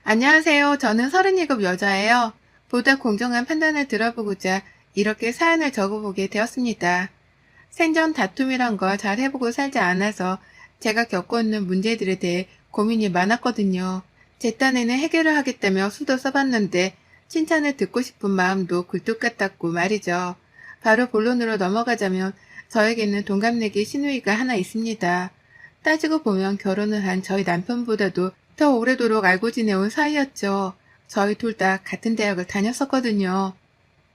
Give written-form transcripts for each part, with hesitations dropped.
안녕하세요. 저는 37 여자예요. 보다 공정한 판단을 들어보고자 이렇게 사연을 적어보게 되었습니다. 생전 다툼이란 걸 잘 해보고 살지 않아서 제가 겪고 있는 문제들에 대해 고민이 많았거든요. 제 딴에는 해결을 하겠다며 수도 써봤는데 칭찬을 듣고 싶은 마음도 굴뚝 같았고 말이죠. 바로 본론으로 넘어가자면 저에게는 동갑내기 시누이가 하나 있습니다. 따지고 보면 결혼을 한 저희 남편보다도 더 오래도록 알고 지내온 사이였죠. 저희 둘 다 같은 대학을 다녔었거든요.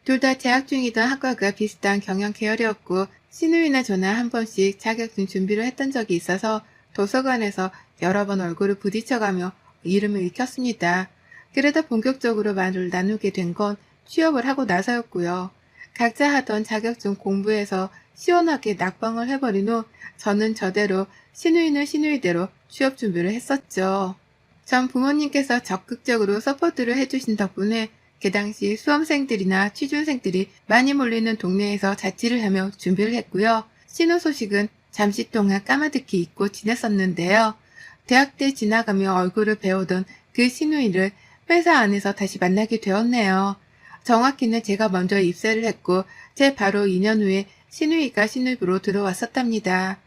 둘 다 재학 중이던 학과가 비슷한 경영 계열이었고 시누이나 저나 한 번씩 자격증 준비를 했던 적이 있어서 도서관에서 여러 번 얼굴을 부딪혀가며 이름을 익혔습니다. 그러다 본격적으로 말을 나누게 된 건 취업을 하고 나서였고요. 각자 하던 자격증 공부해서 시원하게 낙방을 해버린 후 저는 저대로 시누이는 시누이대로 취업 준비를 했었죠. 전 부모님께서 적극적으로 서포트를 해주신 덕분에 그 당시 수험생들이나 취준생들이 많이 몰리는 동네에서 자취를 하며 준비를 했고요. 신호 소식은 잠시 동안 까마득히 잊고 지냈었는데요. 대학 때 지나가며 얼굴을 배우던 그 시누이를 회사 안에서 다시 만나게 되었네요. 정확히는 제가 먼저 입사를 했고 제 바로 2년 후에 시누이가 신입으로 들어왔었답니다.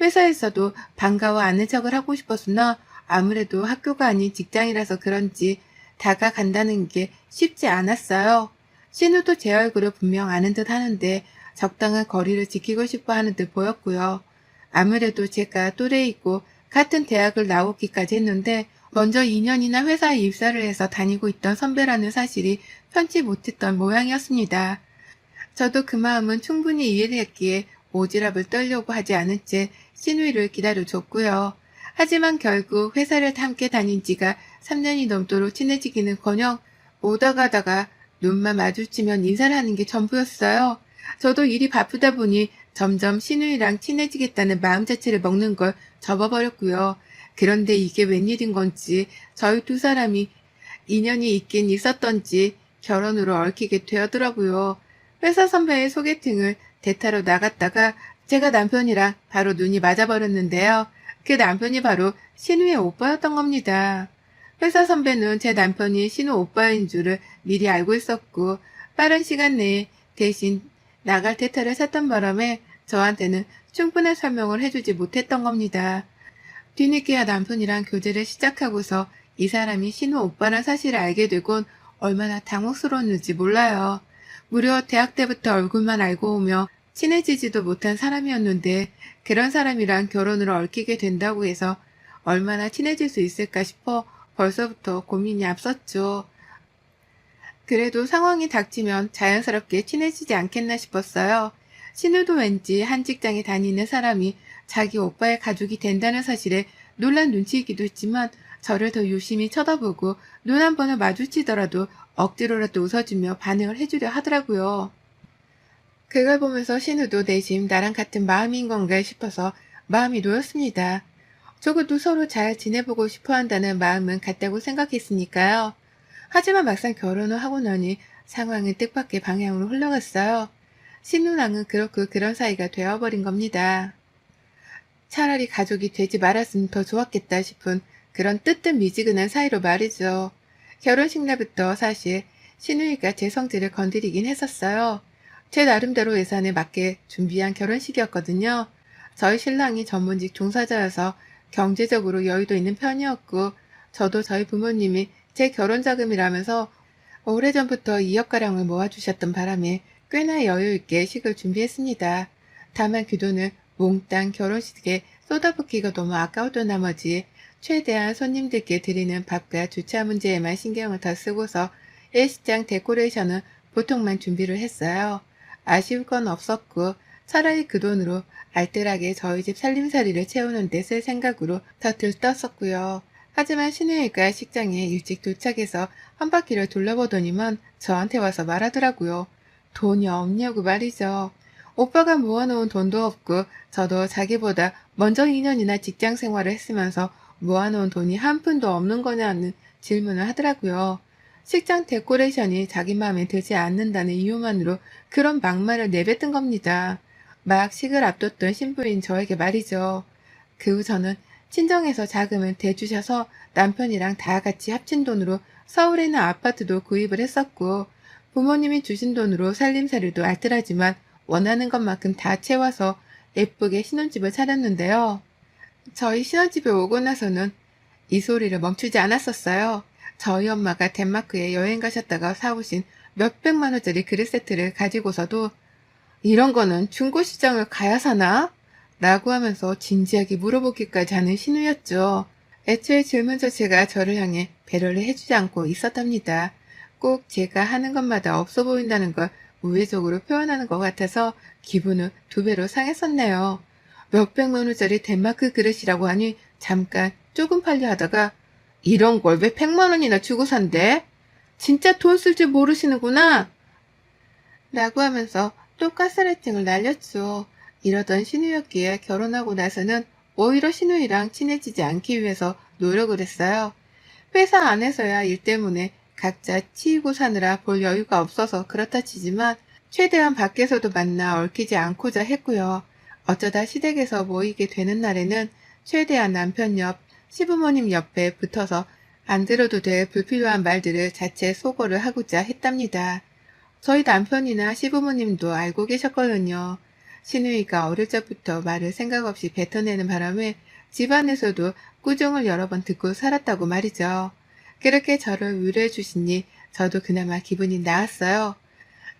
회사에서도 반가워 아는 척을 하고 싶었으나 아무래도 학교가 아닌 직장이라서 그런지 다가간다는 게 쉽지 않았어요. 신우도 제 얼굴을 분명 아는 듯 하는데 적당한 거리를 지키고 싶어 하는 듯 보였고요. 아무래도 제가 또래이고 같은 대학을 나오기까지 했는데 먼저 2년이나 회사에 입사를 해서 다니고 있던 선배라는 사실이 편치 못했던 모양이었습니다. 저도 그 마음은 충분히 이해를 했기에 오지랖을 떨려고 하지 않은 채 신우이를 기다려줬고요. 하지만 결국 회사를 함께 다닌 지가 3년이 넘도록 친해지기는커녕 오다 가다가 눈만 마주치면 인사를 하는 게 전부였어요. 저도 일이 바쁘다 보니 점점 신우이랑 친해지겠다는 마음 자체를 먹는 걸 접어버렸고요. 그런데 이게 웬일인 건지 저희 두 사람이 인연이 있긴 있었던지 결혼으로 얽히게 되었더라고요. 회사 선배의 소개팅을 대타로 나갔다가 제가 남편이랑 바로 눈이 맞아버렸는데요. 그 남편이 바로 신우의 오빠였던 겁니다. 회사 선배는 제 남편이 신우 오빠인 줄을 미리 알고 있었고 빠른 시간 내에 대신 나갈 대타를 샀던 바람에 저한테는 충분한 설명을 해주지 못했던 겁니다. 뒤늦게야 남편이랑 교제를 시작하고서 이 사람이 신우 오빠란 사실을 알게 되곤 얼마나 당혹스러웠는지 몰라요. 무려 대학 때부터 얼굴만 알고 오며 친해지지도 못한 사람이었는데 그런 사람이랑 결혼을 얽히게 된다고 해서 얼마나 친해질 수 있을까 싶어 벌써부터 고민이 앞섰죠. 그래도 상황이 닥치면 자연스럽게 친해지지 않겠나 싶었어요. 신우도 왠지 한 직장에 다니는 사람이 자기 오빠의 가족이 된다는 사실에 놀란 눈치이기도 했지만 저를 더 유심히 쳐다보고 눈 한 번을 마주치더라도 억지로라도 웃어주며 반응을 해주려 하더라고요. 그걸 보면서 신우도 내심 나랑 같은 마음인 건가 싶어서 마음이 놓였습니다. 적어도 서로 잘 지내보고 싶어 한다는 마음은 같다고 생각했으니까요. 하지만 막상 결혼을 하고 나니 상황은 뜻밖의 방향으로 흘러갔어요. 신우랑은 그렇고 그런 사이가 되어버린 겁니다. 차라리 가족이 되지 말았으면 더 좋았겠다 싶은 그런 뜨뜻미지근한 사이로 말이죠. 결혼식 날부터 사실 신우이가 제 성질을 건드리긴 했었어요. 제 나름대로 예산에 맞게 준비한 결혼식이었거든요. 저희 신랑이 전문직 종사자여서 경제적으로 여유도 있는 편이었고 저도 저희 부모님이 제 결혼 자금이라면서 오래전부터 2억가량을 모아주셨던 바람에 꽤나 여유있게 식을 준비했습니다. 다만 그 돈을 몽땅 결혼식에 쏟아붓기가 너무 아까웠던 나머지 최대한 손님들께 드리는 밥과 주차 문제에만 신경을 더 쓰고서 예식장 데코레이션은 보통만 준비를 했어요. 아쉬울 건 없었고 차라리 그 돈으로 알뜰하게 저희 집 살림살이를 채우는 데 쓸 생각으로 더 들떴었고요. 하지만 신우이가 식장에 일찍 도착해서 한 바퀴를 둘러보더니만 저한테 와서 말하더라고요. 돈이 없냐고 말이죠. 오빠가 모아놓은 돈도 없고 저도 자기보다 먼저 2년이나 직장 생활을 했으면서 모아놓은 돈이 한 푼도 없는 거냐는 질문을 하더라고요. 식장 데코레이션이 자기 마음에 들지 않는다는 이유만으로 그런 막말을 내뱉은 겁니다. 막 식을 앞뒀던 신부인 저에게 말이죠. 그 후 저는 친정에서 자금을 대주셔서 남편이랑 다 같이 합친 돈으로 서울에 있는 아파트도 구입을 했었고, 부모님이 주신 돈으로 살림살이도 알뜰하지만 원하는 것만큼 다 채워서 예쁘게 신혼집을 차렸는데요. 저희 신혼집에 오고 나서는 이 소리를 멈추지 않았었어요. 저희 엄마가 덴마크에 여행 가셨다가 사오신 몇백만 원짜리 그릇 세트를 가지고서도 이런 거는 중고시장을 가야 사나? 라고 하면서 진지하게 물어보기까지 하는 신우였죠. 애초에 질문 자체가 저를 향해 배려를 해주지 않고 있었답니다. 꼭 제가 하는 것마다 없어 보인다는 걸 우회적으로 표현하는 것 같아서 기분은 2배로 상했었네요. 몇백만 원짜리 덴마크 그릇이라고 하니 잠깐 조금 팔려 하다가 이런 걸 왜 100만 원이나 주고 산대? 진짜 돈 쓸 줄 모르시는구나! 라고 하면서 또 가스라이팅을 날렸죠. 이러던 신우였기에 결혼하고 나서는 오히려 신우이랑 친해지지 않기 위해서 노력을 했어요. 회사 안에서야 일 때문에 각자 치이고 사느라 볼 여유가 없어서 그렇다 치지만 최대한 밖에서도 만나 얽히지 않고자 했고요. 어쩌다 시댁에서 모이게 되는 날에는 최대한 남편 옆, 시부모님 옆에 붙어서 안 들어도 될 불필요한 말들을 자체 소거를 하고자 했답니다. 저희 남편이나 시부모님도 알고 계셨거든요. 신우이가 어릴 적부터 말을 생각 없이 뱉어내는 바람에 집안에서도 꾸중을 여러 번 듣고 살았다고 말이죠. 그렇게 저를 위로해 주시니 저도 그나마 기분이 나았어요.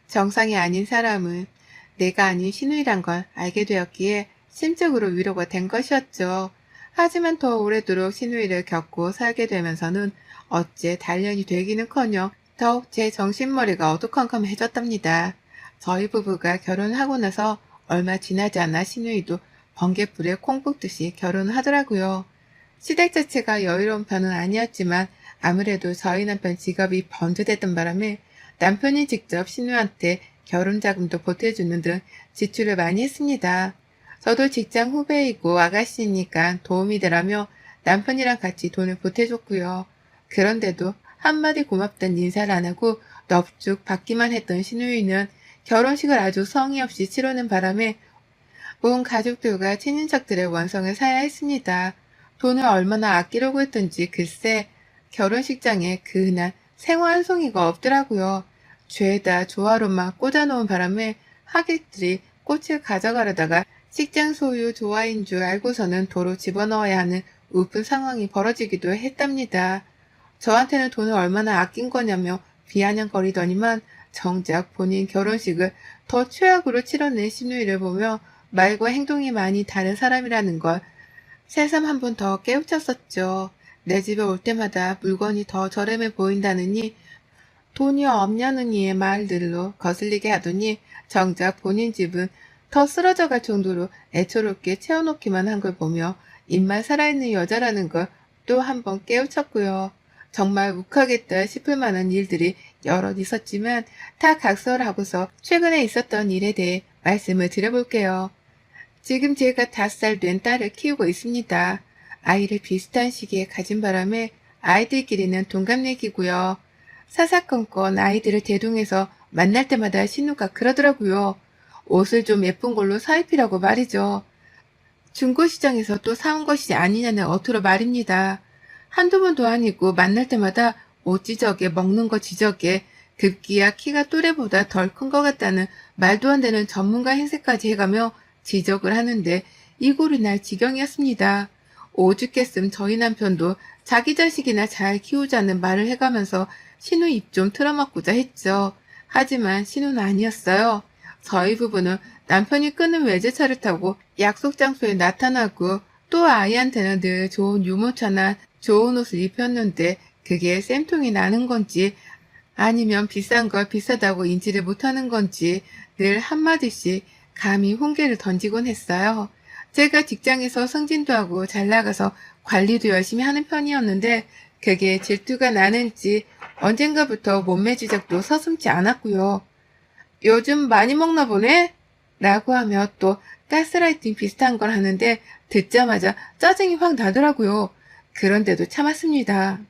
정상이 아닌 사람은 내가 아닌 신우이란 걸 알게 되었기에 심적으로 위로가 된 것이었죠. 하지만 더 오래도록 신우이를 겪고 살게 되면서는 어째 단련이 되기는커녕 더욱 제 정신머리가 어두컴컴해졌답니다. 저희 부부가 결혼하고 나서 얼마 지나지 않아 신우이도 번갯불에 콩 붓듯이 결혼을 하더라고요. 시댁 자체가 여유로운 편은 아니었지만 아무래도 저희 남편 직업이 번듯했던 바람에 남편이 직접 신우한테 결혼자금도 보태주는 등 지출을 많이 했습니다. 저도 직장 후배이고 아가씨니까 도움이 되라며 남편이랑 같이 돈을 보태줬고요. 그런데도 한마디 고맙다는 인사를 안 하고 넙죽 받기만 했던 신우이는 결혼식을 아주 성의 없이 치르는 바람에 온 가족들과 친인척들의 원성을 사야 했습니다. 돈을 얼마나 아끼려고 했던지 글쎄 결혼식장에 그 흔한 생화 한 송이가 없더라고요. 죄다 조화로만 꽂아놓은 바람에 하객들이 꽃을 가져가려다가 식장 소유 조화인 줄 알고서는 도로 집어넣어야 하는 우픈 상황이 벌어지기도 했답니다. 저한테는 돈을 얼마나 아낀 거냐며 비아냥거리더니만 정작 본인 결혼식을 더 최악으로 치러낸 신우이를 보며 말과 행동이 많이 다른 사람이라는 걸 새삼 한 번 더 깨우쳤었죠. 내 집에 올 때마다 물건이 더 저렴해 보인다느니 돈이 없냐느니의 말들로 거슬리게 하더니 정작 본인 집은 더 쓰러져 갈 정도로 애처롭게 채워놓기만 한 걸 보며 입만 살아있는 여자라는 걸 또 한 번 깨우쳤고요. 정말 욱하겠다 싶을 만한 일들이 여럿 있었지만 다 각설하고서 최근에 있었던 일에 대해 말씀을 드려볼게요. 지금 제가 5살 된 딸을 키우고 있습니다. 아이를 비슷한 시기에 가진 바람에 아이들끼리는 동갑내기고요. 사사건건 아이들을 대동해서 만날 때마다 신우가 그러더라고요. 옷을 좀 예쁜 걸로 사입히라고 말이죠. 중고시장에서 또 사온 것이 아니냐는 어투로 말입니다. 한두 번도 아니고 만날 때마다 옷 지적에 먹는 거 지적에 급기야 키가 또래보다 덜 큰 것 같다는 말도 안 되는 전문가 행세까지 해가며 지적을 하는데 이골이 날 지경이었습니다. 오죽했음 저희 남편도 자기 자식이나 잘 키우자는 말을 해가면서 신우 입 좀 틀어막고자 했죠. 하지만 신우는 아니었어요. 저희 부부는 남편이 끄는 외제차를 타고 약속 장소에 나타나고 또 아이한테는 늘 좋은 유모차나 좋은 옷을 입혔는데 그게 쌤통이 나는 건지 아니면 비싼 걸 비싸다고 인지를 못하는 건지 늘 한마디씩 감히 훈계를 던지곤 했어요. 제가 직장에서 승진도 하고 잘 나가서 관리도 열심히 하는 편이었는데 그게 질투가 나는지 언젠가부터 몸매 지적도 서슴지 않았고요. 요즘 많이 먹나 보네? 라고 하며 또 가스라이팅 비슷한 걸 하는데 듣자마자 짜증이 확 나더라고요. 그런데도 참았습니다.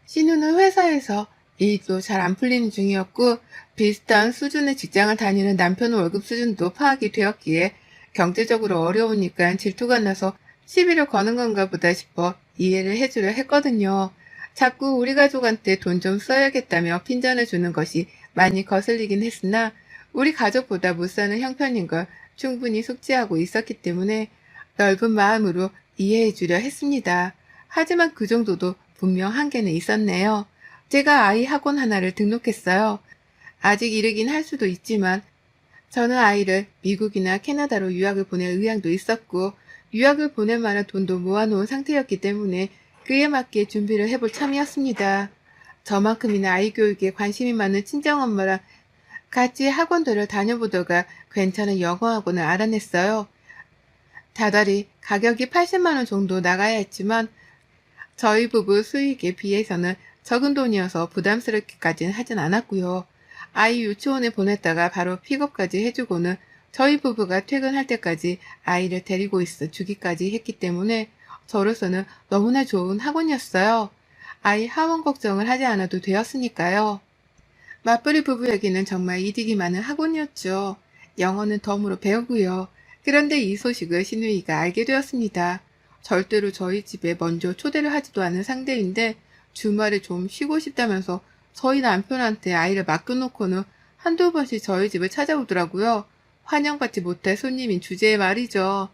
신우는 회사에서 일도 잘 안 풀리는 중이었고 비슷한 수준의 직장을 다니는 남편 월급 수준도 파악이 되었기에 경제적으로 어려우니까 질투가 나서 시비를 거는 건가 보다 싶어 이해를 해주려 했거든요. 자꾸 우리 가족한테 돈 좀 써야겠다며 핀잔을 주는 것이 많이 거슬리긴 했으나 우리 가족보다 못 사는 형편인 걸 충분히 숙지하고 있었기 때문에 넓은 마음으로 이해해주려 했습니다. 하지만 그 정도도 분명 한계는 있었네요. 제가 아이 학원 하나를 등록했어요. 아직 이르긴 할 수도 있지만 저는 아이를 미국이나 캐나다로 유학을 보낼 의향도 있었고 유학을 보낼 만한 돈도 모아놓은 상태였기 때문에 그에 맞게 준비를 해볼 참이었습니다. 저만큼이나 아이 교육에 관심이 많은 친정엄마랑 같이 학원들을 다녀보다가 괜찮은 영어 학원을 알아냈어요. 다달이 가격이 80만 원 정도 나가야 했지만 저희 부부 수익에 비해서는 적은 돈이어서 부담스럽게까지는 하진 않았고요. 아이 유치원에 보냈다가 바로 픽업까지 해주고는 저희 부부가 퇴근할 때까지 아이를 데리고 있어 주기까지 했기 때문에 저로서는 너무나 좋은 학원이었어요. 아이 학원 걱정을 하지 않아도 되었으니까요. 맞벌이 부부에게는 정말 이득이 많은 학원이었죠. 영어는 덤으로 배우고요. 그런데 이 소식을 시누이가 알게 되었습니다. 절대로 저희 집에 먼저 초대를 하지도 않은 상대인데 주말에 좀 쉬고 싶다면서 저희 남편한테 아이를 맡겨놓고는 한두 번씩 저희 집을 찾아오더라고요. 환영받지 못할 손님인 주제에 말이죠.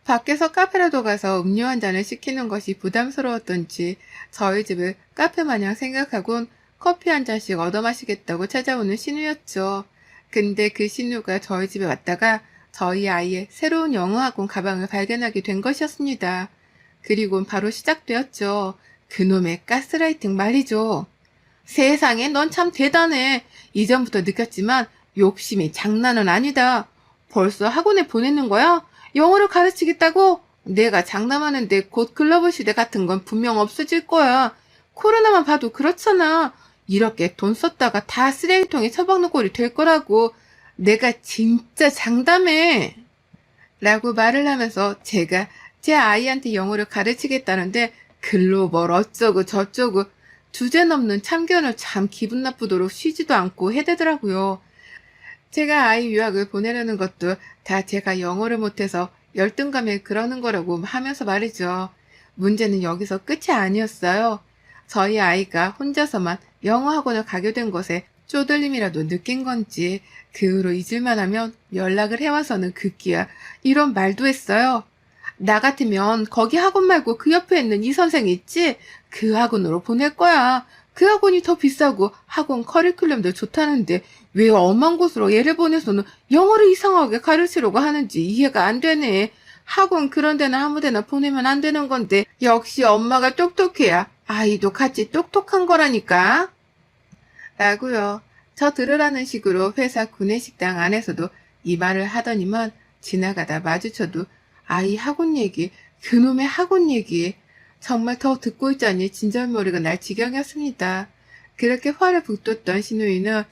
밖에서 카페라도 가서 음료 한 잔을 시키는 것이 부담스러웠던지 저희 집을 카페 마냥 생각하곤 커피 한 잔씩 얻어 마시겠다고 찾아오는 신우였죠. 근데 그 신우가 저희 집에 왔다가 저희 아이의 새로운 영어학원 가방을 발견하게 된 것이었습니다. 그리곤 바로 시작되었죠. 그놈의 가스라이팅 말이죠. 세상에 넌 참 대단해. 이전부터 느꼈지만 욕심이 장난은 아니다. 벌써 학원에 보내는 거야? 영어를 가르치겠다고? 내가 장담하는데 곧 글로벌 시대 같은 건 분명 없어질 거야. 코로나만 봐도 그렇잖아. 이렇게 돈 썼다가 다 쓰레기통에 처박는 꼴이 될 거라고. 내가 진짜 장담해. 라고 말을 하면서 제가 제 아이한테 영어를 가르치겠다는데 글로벌 어쩌고 저쩌고 주제넘는 참견을 참 기분 나쁘도록 쉬지도 않고 해대더라고요. 제가 아이 유학을 보내려는 것도 다 제가 영어를 못해서 열등감에 그러는 거라고 하면서 말이죠. 문제는 여기서 끝이 아니었어요. 저희 아이가 혼자서만 영어 학원을 가게 된 것에 쪼들림이라도 느낀 건지 그 후로 잊을만 하면 연락을 해와서는 급기야 이런 말도 했어요. 나 같으면 거기 학원 말고 그 옆에 있는 이 선생 있지? 그 학원으로 보낼 거야. 그 학원이 더 비싸고 학원 커리큘럼도 좋다는데 왜 엄한 곳으로 얘를 보내서는 영어를 이상하게 가르치려고 하는지 이해가 안 되네. 학원 그런 데나 아무 데나 보내면 안 되는 건데 역시 엄마가 똑똑해야 아이도 같이 똑똑한 거라니까. 라고요. 저 들으라는 식으로 회사 구내식당 안에서도 이 말을 하더니만 지나가다 마주쳐도 아이 학원 얘기, 그놈의 학원 얘기 정말 더 듣고 있자니 진절머리가 날 지경이었습니다. 그렇게 화를 북돋던 시누이는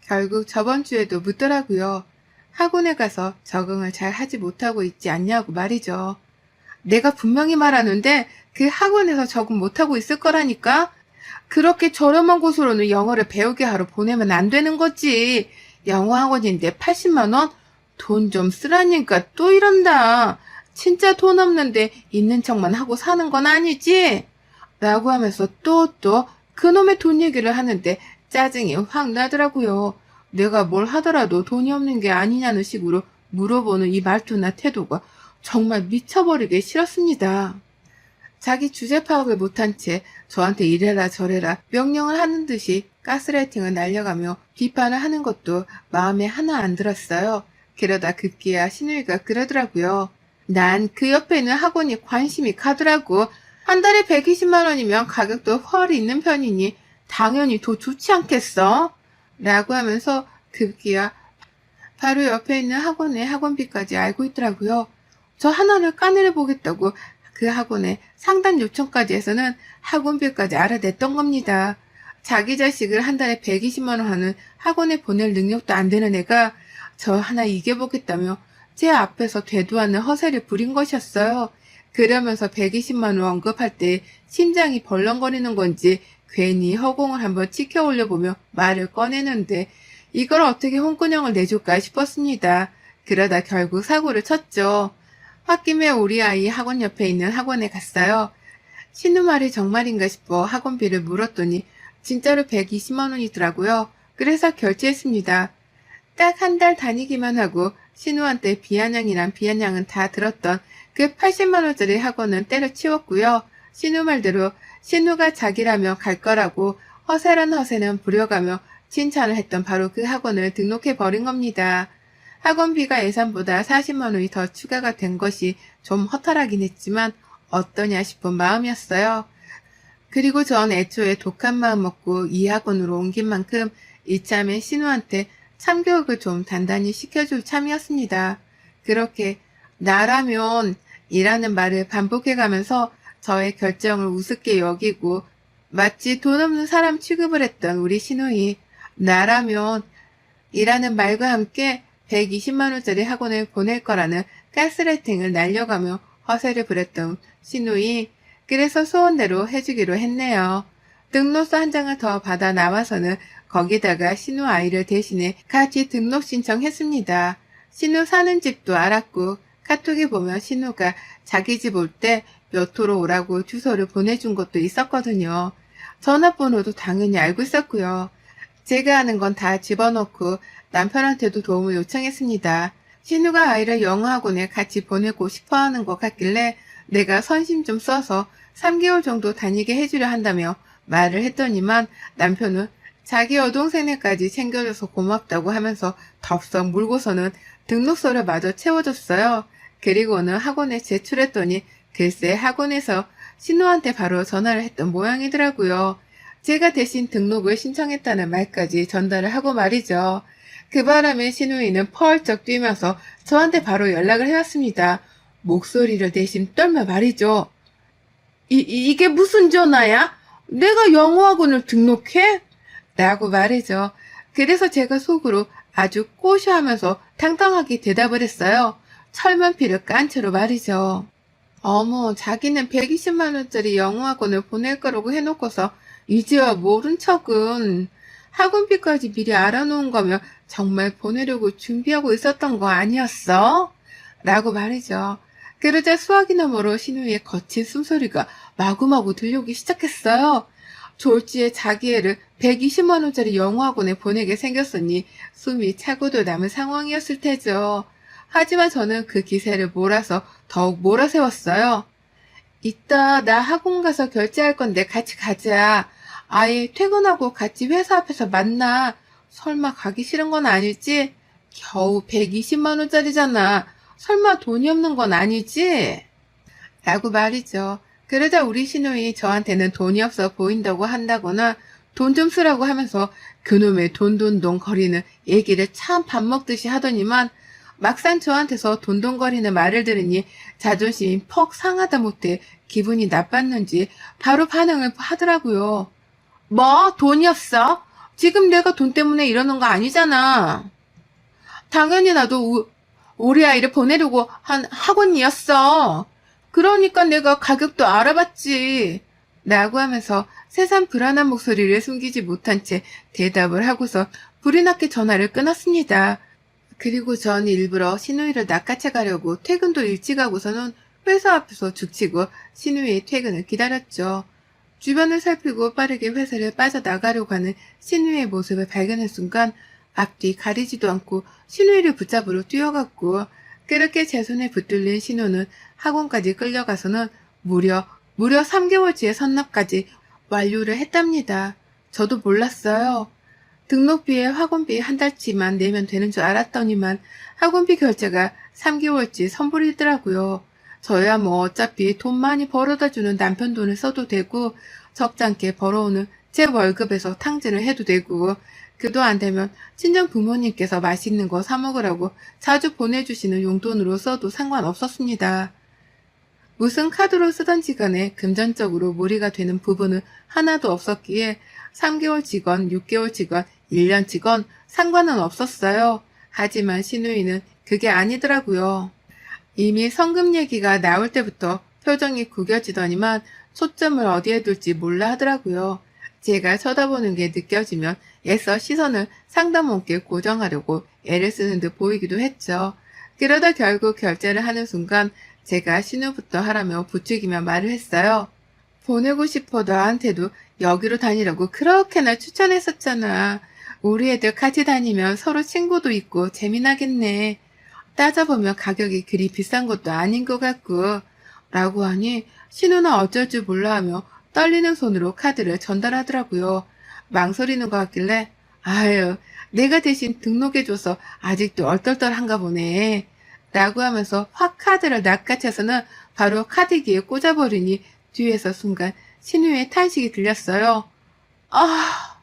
결국 저번 주에도 묻더라고요. 학원에 가서 적응을 잘 하지 못하고 있지 않냐고 말이죠. 내가 분명히 말하는데 그 학원에서 적응 못하고 있을 거라니까? 그렇게 저렴한 곳으로는 영어를 배우게 하러 보내면 안 되는 거지. 영어 학원인데 80만 원? 돈 좀 쓰라니까 또 이런다. 진짜 돈 없는데 있는 척만 하고 사는 건 아니지? 라고 하면서 또 그놈의 돈 얘기를 하는데 짜증이 확 나더라고요. 내가 뭘 하더라도 돈이 없는 게 아니냐는 식으로 물어보는 이 말투나 태도가 정말 미쳐버리게 싫었습니다. 자기 주제 파악을 못한 채 저한테 이래라 저래라 명령을 하는 듯이 가스라이팅을 날려가며 비판을 하는 것도 마음에 하나 안 들었어요. 그러다 급기야 시누이가 그러더라고요. 난 그 옆에 있는 학원이 관심이 가더라고. 한 달에 120만 원이면 가격도 훨 있는 편이니 당연히 더 좋지 않겠어? 라고 하면서 급기야 바로 옆에 있는 학원의 학원비까지 알고 있더라고요. 저 하나를 까내려 보겠다고 그 학원에 상담 요청까지 해서는 학원비까지 알아냈던 겁니다. 자기 자식을 한 달에 120만 원 하는 학원에 보낼 능력도 안 되는 애가 저 하나 이겨보겠다며 제 앞에서 되도 않는 허세를 부린 것이었어요. 그러면서 120만 원 언급할 때 심장이 벌렁거리는 건지 괜히 허공을 한번 치켜 올려보며 말을 꺼내는데 이걸 어떻게 홍군형을 내줄까 싶었습니다. 그러다 결국 사고를 쳤죠. 홧김에 우리 아이 학원 옆에 있는 학원에 갔어요. 신우 말이 정말인가 싶어 학원비를 물었더니 진짜로 120만 원이더라고요. 그래서 결제했습니다. 딱 한 달 다니기만 하고 신우한테 비아냥이란 비아냥은 다 들었던 그 80만 원짜리 학원은 때려치웠고요. 신우 말대로 신우가 자기라며 갈 거라고 허세란 허세는 부려가며 칭찬을 했던 바로 그 학원을 등록해버린 겁니다. 학원비가 예산보다 40만 원이 더 추가가 된 것이 좀 허탈하긴 했지만 어떠냐 싶은 마음이었어요. 그리고 전 애초에 독한 마음 먹고 이 학원으로 옮긴 만큼 이참에 신우한테 참교육을 좀 단단히 시켜줄 참이었습니다. 그렇게 나라면 이라는 말을 반복해가면서 저의 결정을 우습게 여기고 마치 돈 없는 사람 취급을 했던 우리 신우이 나라면 이라는 말과 함께 120만 원짜리 학원을 보낼 거라는 가스라이팅을 날려가며 허세를 부렸던 신우이 그래서 소원대로 해주기로 했네요. 등록서 한 장을 더 받아 나와서는 거기다가 신우 아이를 대신해 같이 등록 신청했습니다. 신우 사는 집도 알았고 카톡에 보면 신우가 자기 집 올 때 몇 호로 오라고 주소를 보내준 것도 있었거든요. 전화번호도 당연히 알고 있었고요. 제가 아는 건 다 집어넣고 남편한테도 도움을 요청했습니다. 신우가 아이를 영어학원에 같이 보내고 싶어하는 것 같길래 내가 선심 좀 써서 3개월 정도 다니게 해주려 한다며 말을 했더니만 남편은 자기 여동생네까지 챙겨줘서 고맙다고 하면서 덥석 물고서는 등록서를 마저 채워줬어요. 그리고는 학원에 제출했더니 글쎄 학원에서 신우한테 바로 전화를 했던 모양이더라고요. 제가 대신 등록을 신청했다는 말까지 전달을 하고 말이죠. 그 바람에 신우이는 펄쩍 뛰면서 저한테 바로 연락을 해왔습니다. 목소리를 대신 떨며 말이죠. 이게 무슨 전화야? 내가 영어학원을 등록해? 라고 말이죠. 그래서 제가 속으로 아주 꼬셔하면서 당당하게 대답을 했어요. 철면피를 깐 채로 말이죠. 어머, 자기는 120만 원짜리 영어학원을 보낼 거라고 해놓고서 이제와 모른 척은 학원비까지 미리 알아놓은 거면 정말 보내려고 준비하고 있었던 거 아니었어? 라고 말이죠. 그러자 수화기 너머로 신우의 거친 숨소리가 마구마구 들려오기 시작했어요. 졸지에 자기 애를 120만 원짜리 영어학원에 보내게 생겼으니 숨이 차고도 남은 상황이었을 테죠. 하지만 저는 그 기세를 몰아서 더욱 몰아세웠어요. 이따 나 학원 가서 결제할 건데 같이 가자. 아예 퇴근하고 같이 회사 앞에서 만나. 설마 가기 싫은 건 아니지? 겨우 120만 원짜리잖아. 설마 돈이 없는 건 아니지? 라고 말이죠. 그러자 우리 신우이 저한테는 돈이 없어 보인다고 한다거나 돈 좀 쓰라고 하면서 그놈의 돈돈돈 거리는 얘기를 참 밥 먹듯이 하더니만 막상 저한테서 돈돈거리는 말을 들으니 자존심이 퍽 상하다 못해 기분이 나빴는지 바로 반응을 하더라고요. 뭐? 돈이 없어? 지금 내가 돈 때문에 이러는 거 아니잖아. 당연히 나도 우리 아이를 보내려고 한 학원이었어. 그러니까 내가 가격도 알아봤지. 라고 하면서 세상 불안한 목소리를 숨기지 못한 채 대답을 하고서 불이 났게 전화를 끊었습니다. 그리고 전 일부러 신우이를 낚아채 가려고 퇴근도 일찍 하고서는 회사 앞에서 죽치고 신우이의 퇴근을 기다렸죠. 주변을 살피고 빠르게 회사를 빠져나가려고 하는 신우이의 모습을 발견한 순간 앞뒤 가리지도 않고 신우이를 붙잡으러 뛰어갔고 그렇게 제 손에 붙들린 신우는 학원까지 끌려가서는 무려 3개월치의 선납까지 완료를 했답니다. 저도 몰랐어요. 등록비에 학원비 한 달치만 내면 되는 줄 알았더니만 학원비 결제가 3개월치 선불이더라고요. 저야 뭐 어차피 돈 많이 벌어다 주는 남편 돈을 써도 되고 적잖게 벌어오는 제 월급에서 탕진을 해도 되고 그도 안 되면 친정 부모님께서 맛있는 거 사 먹으라고 자주 보내주시는 용돈으로 써도 상관없었습니다. 무슨 카드로 쓰던지 간에 금전적으로 무리가 되는 부분은 하나도 없었기에 3개월 직원, 6개월 직원, 1년 직원 상관은 없었어요. 하지만 신우이는 그게 아니더라고요. 이미 성금 얘기가 나올 때부터 표정이 구겨지더니만 초점을 어디에 둘지 몰라 하더라고요. 제가 쳐다보는 게 느껴지면 애써 시선을 상담원께 고정하려고 애를 쓰는 듯 보이기도 했죠. 그러다 결국 결제를 하는 순간 제가 신우부터 하라며 부추기며 말을 했어요. 보내고 싶어 너한테도 여기로 다니라고 그렇게나 추천했었잖아. 우리 애들 같이 다니면 서로 친구도 있고 재미나겠네. 따져보면 가격이 그리 비싼 것도 아닌 것 같고 라고 하니 신우는 어쩔 줄 몰라 하며 떨리는 손으로 카드를 전달하더라고요. 망설이는 것 같길래 아유 내가 대신 등록해줘서 아직도 얼떨떨한가 보네 라고 하면서 확 카드를 낚아채서는 바로 카드기에 꽂아버리니 뒤에서 순간 신우의 탄식이 들렸어요. 아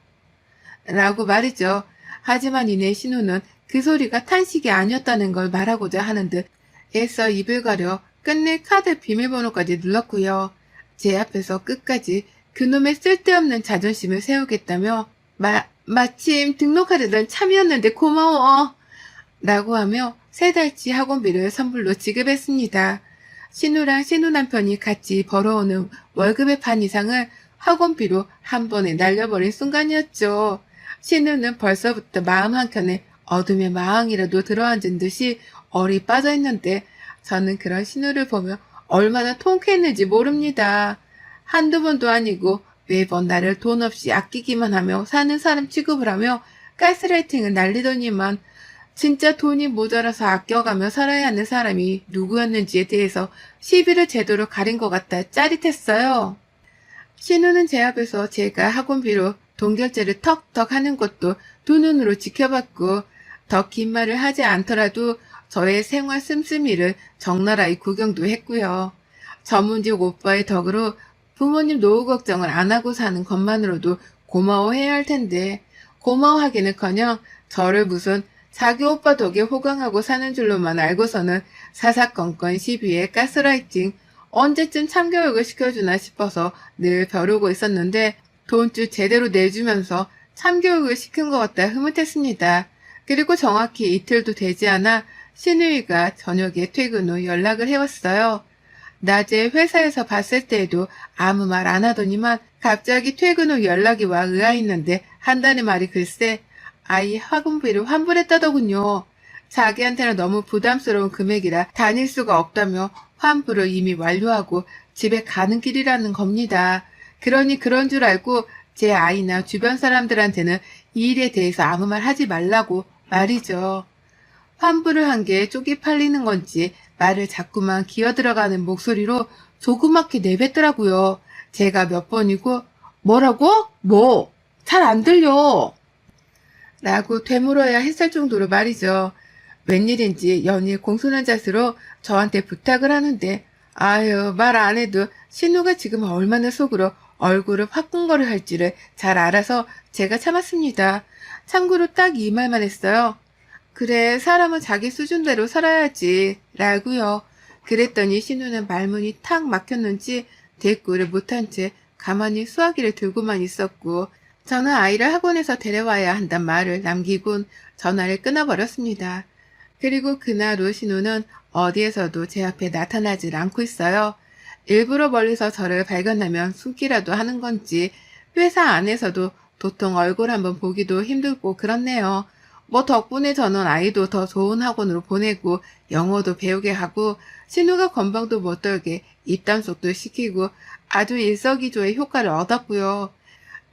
라고 말이죠. 하지만 이내 신우는 그 소리가 탄식이 아니었다는 걸 말하고자 하는 듯 애써 입을 가려 끝내 카드 비밀번호까지 눌렀고요. 제 앞에서 끝까지 그놈의 쓸데없는 자존심을 세우겠다며 마침 등록하려던 참이었는데 고마워 라고 하며 3달치 학원비를 선불로 지급했습니다. 신우랑 신우 남편이 같이 벌어오는 월급의 반 이상을 학원비로 한 번에 날려버린 순간이었죠. 신우는 벌써부터 마음 한켠에 어둠의 마왕이라도 들어앉은 듯이 얼이 빠져있는데 저는 그런 신우를 보며 얼마나 통쾌했는지 모릅니다. 한두 번도 아니고 매번 나를 돈 없이 아끼기만 하며 사는 사람 취급을 하며 가스라이팅을 날리더니만 진짜 돈이 모자라서 아껴가며 살아야 하는 사람이 누구였는지에 대해서 시비를 제대로 가린 것 같아 짜릿했어요. 신우는 제 앞에서 제가 학원비로 돈 결제를 턱턱 하는 것도 두 눈으로 지켜봤고 더 긴 말을 하지 않더라도 저의 생활 씀씀이를 적나라히 구경도 했고요. 전문직 오빠의 덕으로 부모님 노후 걱정을 안 하고 사는 것만으로도 고마워해야 할 텐데 고마워하기는커녕 저를 무슨 자기 오빠 덕에 호강하고 사는 줄로만 알고서는 사사건건 시비에 가스라이팅 언제쯤 참교육을 시켜주나 싶어서 늘 벼르고 있었는데 돈줄 제대로 내주면서 참교육을 시킨 것 같다 흐뭇했습니다. 그리고 정확히 이틀도 되지 않아 신우이가 저녁에 퇴근 후 연락을 해왔어요. 낮에 회사에서 봤을 때에도 아무 말 안 하더니만 갑자기 퇴근 후 연락이 와 의아했는데 한다는 말이 글쎄 아이 학원비를 환불했다더군요. 자기한테는 너무 부담스러운 금액이라 다닐 수가 없다며 환불을 이미 완료하고 집에 가는 길이라는 겁니다. 그러니 그런 줄 알고 제 아이나 주변 사람들한테는 이 일에 대해서 아무 말 하지 말라고 말이죠. 환불을 한 게 쪽이 팔리는 건지 말을 자꾸만 기어들어가는 목소리로 조그맣게 내뱉더라고요. 제가 몇 번이고 뭐라고? 뭐? 잘 안 들려. 라고 되물어야 했을 정도로 말이죠. 웬일인지 연일 공손한 자세로 저한테 부탁을 하는데 아유 말 안 해도 신우가 지금 얼마나 속으로 얼굴을 화끈거려 할지를 잘 알아서 제가 참았습니다. 참고로 딱 이 말만 했어요. 그래 사람은 자기 수준대로 살아야지 라고요. 그랬더니 신우는 말문이 탁 막혔는지 대꾸를 못한 채 가만히 수화기를 들고만 있었고 저는 아이를 학원에서 데려와야 한단 말을 남기곤 전화를 끊어버렸습니다. 그리고 그날 후 신우는 어디에서도 제 앞에 나타나질 않고 있어요. 일부러 멀리서 저를 발견하면 숨기라도 하는 건지 회사 안에서도 도통 얼굴 한번 보기도 힘들고 그렇네요. 뭐 덕분에 저는 아이도 더 좋은 학원으로 보내고 영어도 배우게 하고 신우가 건방도 못 떨게 입단속도 시키고 아주 일석이조의 효과를 얻었고요.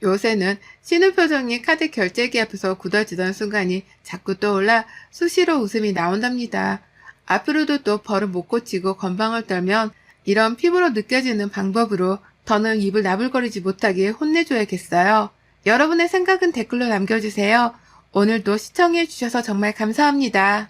요새는 신우 표정이 카드 결제기 앞에서 굳어지던 순간이 자꾸 떠올라 수시로 웃음이 나온답니다. 앞으로도 또 버릇 못 고치고 건방을 떨면 이런 피부로 느껴지는 방법으로 더는 입을 나불거리지 못하게 혼내줘야겠어요. 여러분의 생각은 댓글로 남겨주세요. 오늘도 시청해주셔서 정말 감사합니다.